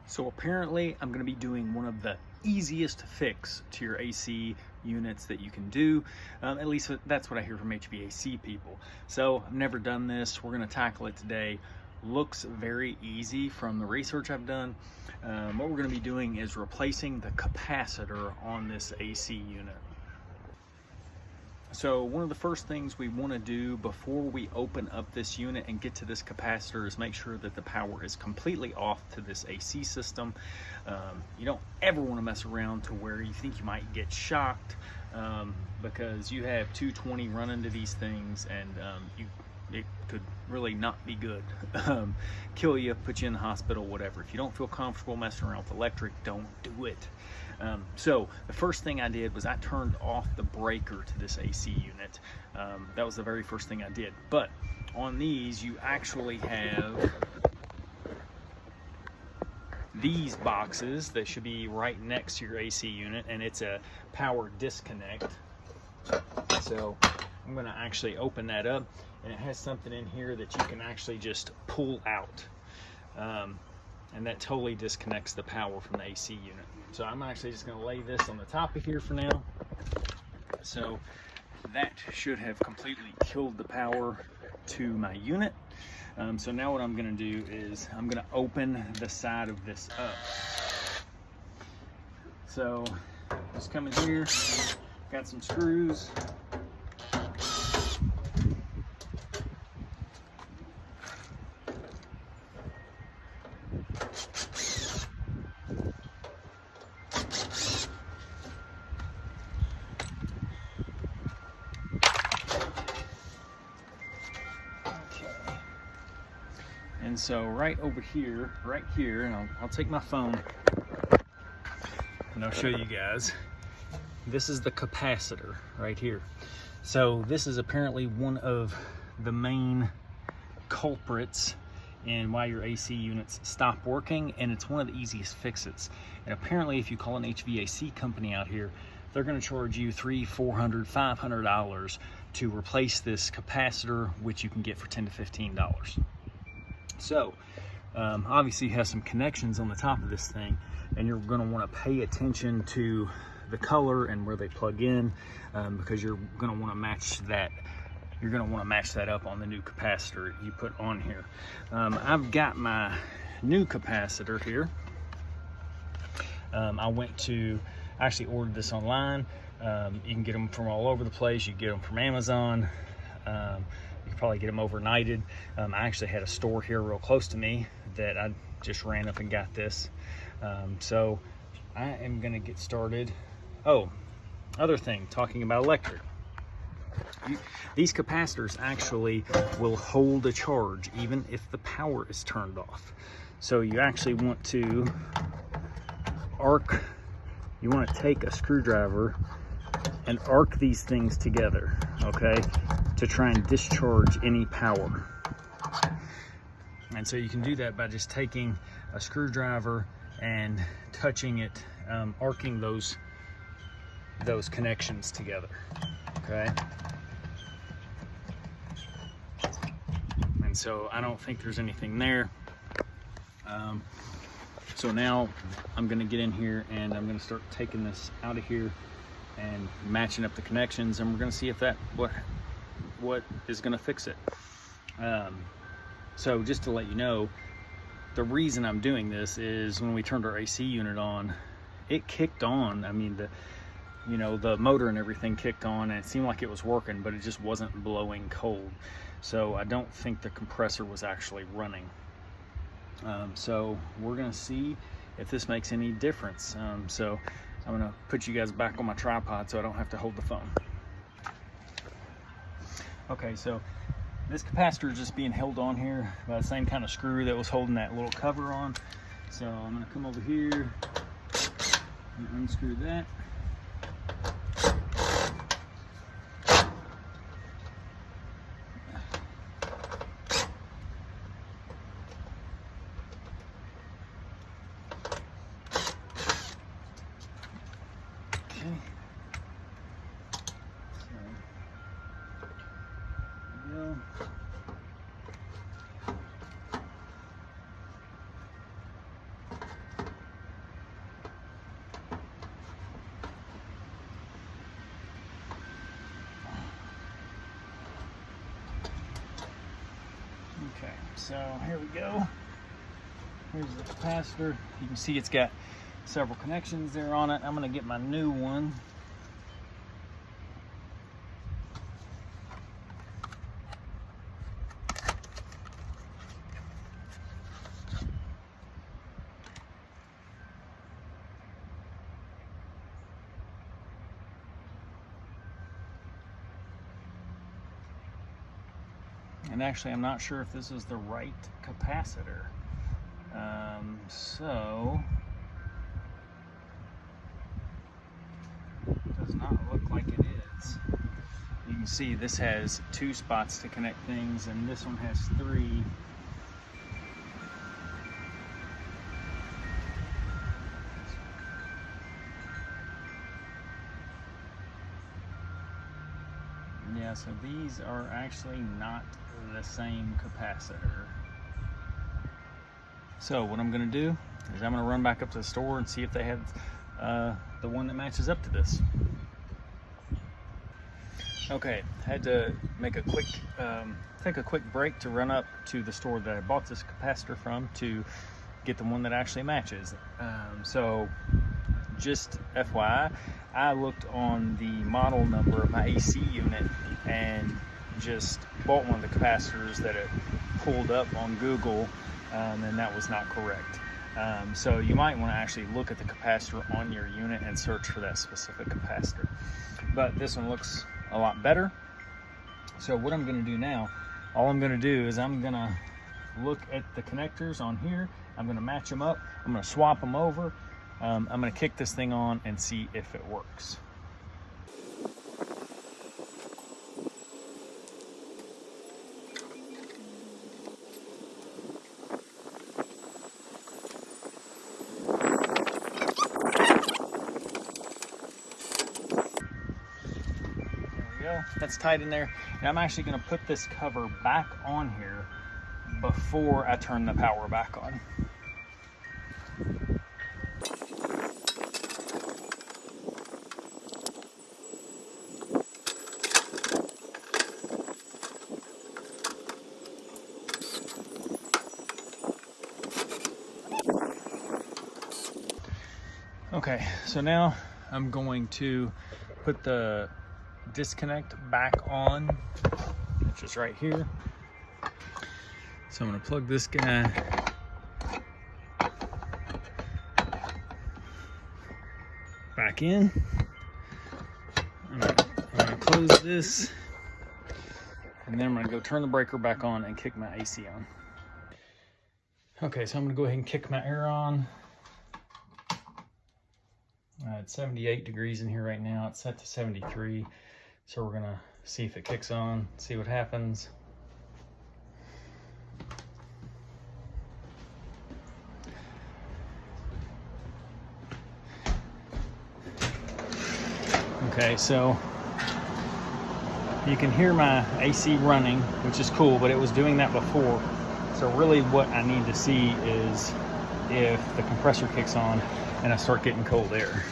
So apparently I'm going to be doing one of the easiest fix to your AC units that you can do. At least that's what I hear from HVAC people. So I've never done this. We're going to tackle it today. Looks very easy from the research I've done. What we're going to be doing is replacing the capacitor on this AC unit. So one of the first things we want to do before we open up this unit and get to this capacitor is make sure that the power is completely off to this AC system. You don't ever want to mess around to where you think you might get shocked because you have 220 running to these things, and it could really not be good. Kill you, put you in the hospital, whatever. If you don't feel comfortable messing around with electric, don't do it. So the first thing I did was I turned off the breaker to this AC unit. That was the very first thing I did. But on these, you actually have these boxes that should be right next to your AC unit, and it's a power disconnect. So I'm going to actually open that up, and it has something in here that you can actually just pull out, and that totally disconnects the power from the AC unit. So I'm actually just going to lay this on the top of here for now. So that should have completely killed the power to my unit. So now what I'm going to do is I'm going to open the side of this up. So just come in here, got some screws. And so right over here, and I'll take my phone and I'll show you guys. This is the capacitor right here. So this is apparently one of the main culprits in why your AC units stop working, and it's one of the easiest fixes. And apparently if you call an HVAC company out here, they're going to charge you $300, $400, $500 to replace this capacitor, which you can get for $10 to $15. So obviously you have some connections on the top of this thing, and you're going to want to pay attention to the color and where they plug in, because you're going to want to match that. You're going to want to match that up on the new capacitor you put on here. I've got my new capacitor here. I actually ordered this online. You can get them from all over the place. You can get them from Amazon. You can probably get them overnighted. I actually had a store here real close to me that I just ran up and got this. So I am going to get started. Oh, other thing, talking about electric. These capacitors actually will hold a charge even if the power is turned off. So you actually want to take a screwdriver and arc these things together, okay, to try and discharge any power. And so you can do that by just taking a screwdriver and touching it, arcing those connections together, okay? And so I don't think there's anything there. So now I'm going to get in here and I'm going to start taking this out of here and matching up the connections, and we're going to see if what is going to fix it. So just to let you know, the reason I'm doing this is when we turned our AC unit on, it kicked on. I mean, the motor and everything kicked on, and it seemed like it was working, but it just wasn't blowing cold. So I don't think the compressor was actually running. So we're going to see if this makes any difference. So I'm going to put you guys back on my tripod so I don't have to hold the phone. Okay, so this capacitor is just being held on here by the same kind of screw that was holding that little cover on. So I'm going to come over here and unscrew that. So here we go. Here's the capacitor. You can see it's got several connections there on it. I'm going to get my new one. And actually, I'm not sure if this is the right capacitor. So, does not look like it is. You can see this has 2 spots to connect things, and this one has 3. Yeah, so these are actually not the same capacitor. So what I'm going to do is I'm going to run back up to the store and see if they have the one that matches up to this. Okay, had to make a quick, take a quick break to run up to the store that I bought this capacitor from to get the one that actually matches. So just FYI, I looked on the model number of my AC unit and just bought one of the capacitors that it pulled up on Google, and that was not correct. So you might want to actually look at the capacitor on your unit and search for that specific capacitor. But this one looks a lot better. So what I'm going to do now, all I'm going to do is I'm going to look at the connectors on here. I'm going to match them up. I'm going to swap them over. I'm going to kick this thing on and see if it works. That's tight in there, and I'm actually going to put this cover back on here before I turn the power back on. Okay, so now I'm going to put the disconnect back on, which is right here. So I'm going to plug this guy back in. I'm going to close this, and then I'm going to go turn the breaker back on and kick my AC on. Okay, so I'm going to go ahead and kick my air on. It's 78 degrees in here right now. It's set to 73. So we're gonna see if it kicks on, see what happens. Okay, so you can hear my AC running, which is cool, but it was doing that before. So really what I need to see is if the compressor kicks on and I start getting cold air.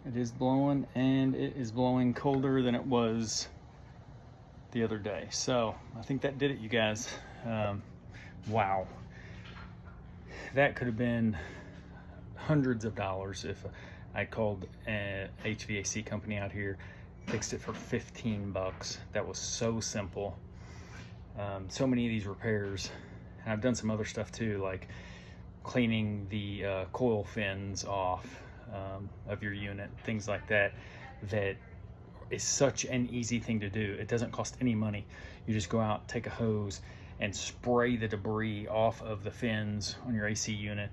It is blowing, and it is blowing colder than it was the other day. So I think that did it, you guys. Wow. That could have been hundreds of dollars if I called an HVAC company out here, fixed it for 15 bucks. That was so simple. So many of these repairs, and I've done some other stuff too, like cleaning the coil fins off of your unit, things like that, that is such an easy thing to do. It doesn't cost any money. You just go out, take a hose, and spray the debris off of the fins on your AC unit.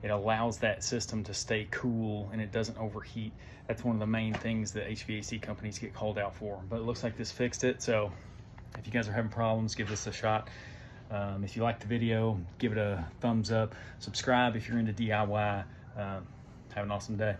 It allows that system to stay cool and it doesn't overheat. That's one of the main things that HVAC companies get called out for. But it looks like this fixed it. So if you guys are having problems, give this a shot. If you liked the video, give it a thumbs up. Subscribe if you're into DIY. Have an awesome day.